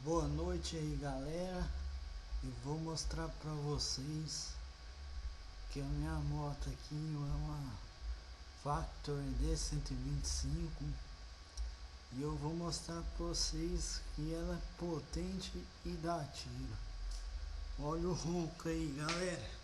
Boa noite aí, galera. Eu vou mostrar pra vocês que a minha moto aqui é uma Factor D125 e eu vou mostrar pra vocês que ela é potente e dá tiro. Olha o ronco aí, galera.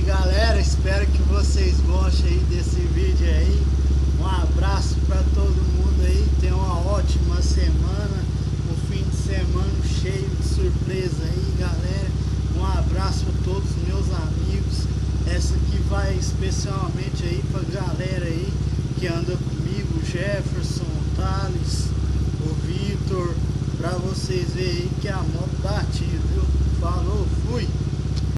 Galera, espero que vocês gostem aí desse vídeo aí. Um abraço para todo mundo aí, tenha uma ótima semana, um fim de semana cheio de surpresa aí, galera. Um abraço a todos os meus amigos. Essa aqui vai especialmente aí pra galera aí que anda comigo, o Jefferson, o Thales, o Vitor, pra vocês verem aí que a moto dá tiro, viu? Falou, fui!